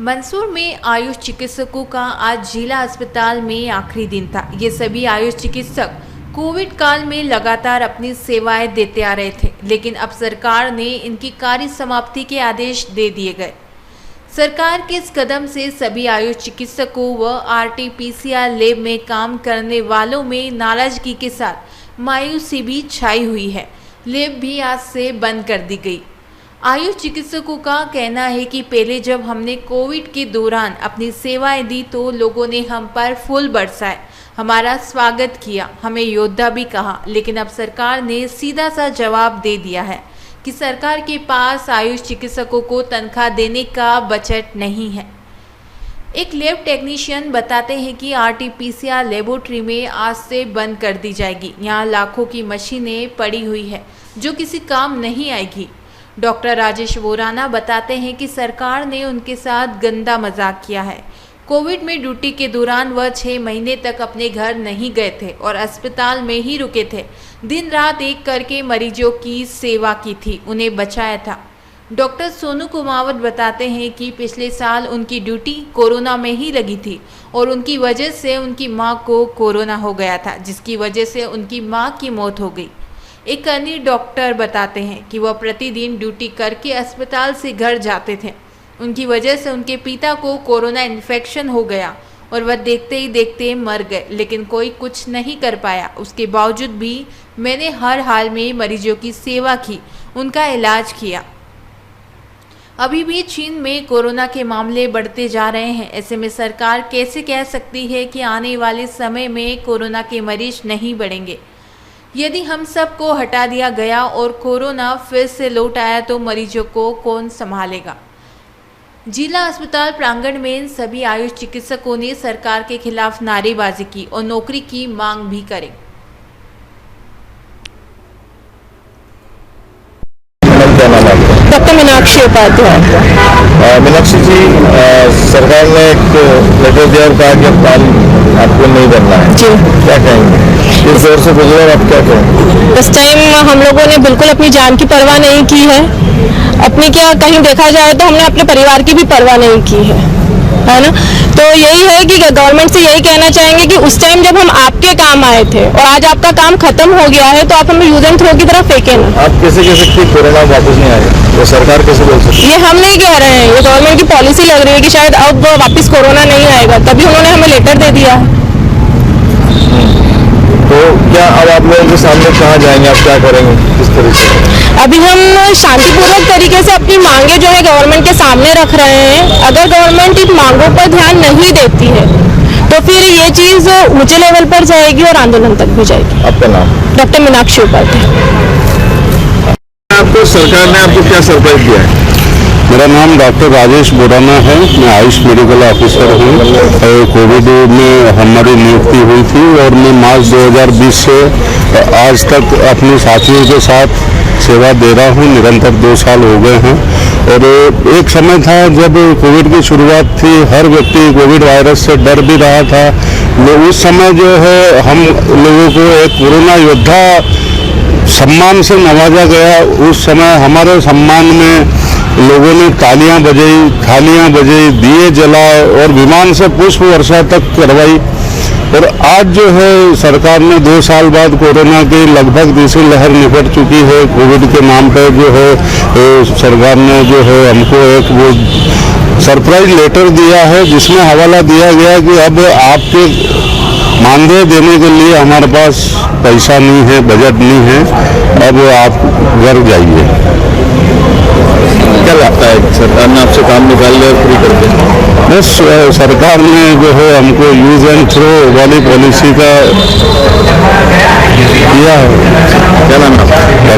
मंदसौर में आयुष चिकित्सकों का आज जिला अस्पताल में आखिरी दिन था। ये सभी आयुष चिकित्सक कोविड काल में लगातार अपनी सेवाएं देते आ रहे थे, लेकिन अब सरकार ने इनकी कार्य समाप्ति के आदेश दे दिए गए। सरकार के इस कदम से सभी आयुष चिकित्सकों व RT-PCR लैब में काम करने वालों में नाराजगी के साथ मायूसी भी छाई हुई है। लैब भी आज से बंद कर दी गई। आयुष चिकित्सकों का कहना है कि पहले जब हमने कोविड के दौरान अपनी सेवाएं दी तो लोगों ने हम पर फूल बरसाए, हमारा स्वागत किया, हमें योद्धा भी कहा, लेकिन अब सरकार ने सीधा सा जवाब दे दिया है कि सरकार के पास आयुष चिकित्सकों को तनख्वाह देने का बजट नहीं है। एक लैब टेक्नीशियन बताते हैं कि RT-PCR लेबोरेटरी में आज से बंद कर दी जाएगी। यहाँ लाखों की मशीनें पड़ी हुई है जो किसी काम नहीं आएगी। डॉक्टर राजेश वोराना बताते हैं कि सरकार ने उनके साथ गंदा मजाक किया है। कोविड में ड्यूटी के दौरान वह 6 महीने तक अपने घर नहीं गए थे और अस्पताल में ही रुके थे। दिन रात एक करके मरीजों की सेवा की थी, उन्हें बचाया था। डॉक्टर सोनू कुमावत बताते हैं कि पिछले साल उनकी ड्यूटी कोरोना में ही लगी थी और उनकी वजह से उनकी मां को कोरोना हो गया था, जिसकी वजह से उनकी मां की मौत हो गई। एक अन्य डॉक्टर बताते हैं कि वह प्रतिदिन ड्यूटी करके अस्पताल से घर जाते थे। उनकी वजह से उनके पिता को कोरोना इन्फेक्शन हो गया और वह देखते ही देखते मर गए, लेकिन कोई कुछ नहीं कर पाया। उसके बावजूद भी मैंने हर हाल में मरीजों की सेवा की, उनका इलाज किया। अभी भी चीन में कोरोना के मामले बढ़ते जा रहे हैं। ऐसे में सरकार कैसे कह सकती है कि आने वाले समय में कोरोना के मरीज नहीं बढ़ेंगे? यदि हम सबको हटा दिया गया और कोरोना फिर से लौट आया तो मरीजों को कौन संभालेगा? जिला अस्पताल प्रांगण में सभी आयुष चिकित्सकों ने सरकार के खिलाफ नारेबाजी की और नौकरी की मांग भी करी। डॉक्टर मीनाक्षी उपाध्याय। मीनाक्षी जी, सरकार ने एक लेटर दिया और कहा कि अब काम आपको नहीं करना है जी, क्या कहेंगे? इस दौर से गुजरे आप क्या कहेंगे? इस टाइम हम लोगों ने बिल्कुल अपनी जान की परवाह नहीं की है। अपनी क्या कहीं देखा जाए तो हमने अपने परिवार की भी परवाह नहीं की है ना। तो यही है कि गवर्नमेंट से यही कहना चाहेंगे कि उस टाइम जब हम आपके काम आए थे और आज आपका काम खत्म हो गया है तो आप हमें यूज एंड थ्रो की तरफ फेंके ना। आप कैसे कह सकते हैं कोरोना वापस नहीं आएगा? वो सरकार कैसे बोल सकती है? ये हम नहीं कह रहे हैं, ये गवर्नमेंट की पॉलिसी लग रही है कि शायद अब वापस कोरोना नहीं आएगा, तभी उन्होंने हमें लेटर दे दिया है। तो क्या अब आप लोगों के सामने कहाँ जाएंगे, आप क्या करेंगे, किस तरीके से? अभी हम शांतिपूर्वक तरीके से अपनी मांगे जो है गवर्नमेंट के सामने रख रहे हैं। अगर गवर्नमेंट इन मांगों पर ध्यान नहीं देती है तो फिर ये चीज ऊंचे लेवल पर जाएगी और आंदोलन तक भी जाएगी। आपका नाम? डॉक्टर मीनाक्षी उपाध्याय। आपको सरकार ने आपको क्या सरप्राइज दिया है? मेरा नाम डॉक्टर राजेश वोराना है, मैं आयुष मेडिकल ऑफिसर हूँ। कोविड में हमारी नियुक्ति हुई थी और मैं मार्च 2020 से आज तक अपने साथियों के साथ सेवा दे रहा हूँ। निरंतर 2 साल हो गए हैं और एक समय था जब कोविड की शुरुआत थी, हर व्यक्ति कोविड वायरस से डर भी रहा था। उस समय जो है हम लोगों को एक कोरोना योद्धा सम्मान से नवाजा गया। उस समय हमारे सम्मान में लोगों ने तालियां बजाई, थालियां बजाई, दिए जलाए और विमान से पुष्प वर्षा तक करवाई। और आज जो है सरकार ने 2 साल बाद कोरोना की लगभग दूसरी लहर निपट चुकी है। कोविड के नाम पर जो है सरकार ने जो है हमको एक वो सरप्राइज लेटर दिया है, जिसमें हवाला दिया गया कि अब आपके मानदेय देने के लिए हमारे पास पैसा नहीं है, बजट नहीं है, अब आप घर जाइए। क्या लगता है सरकार ने आपसे काम निकाल लिया फ्री करके? बस सरकार ने जो है हमको यूज एंड थ्रो वाली पॉलिसी का दिया है। क्या नाम है?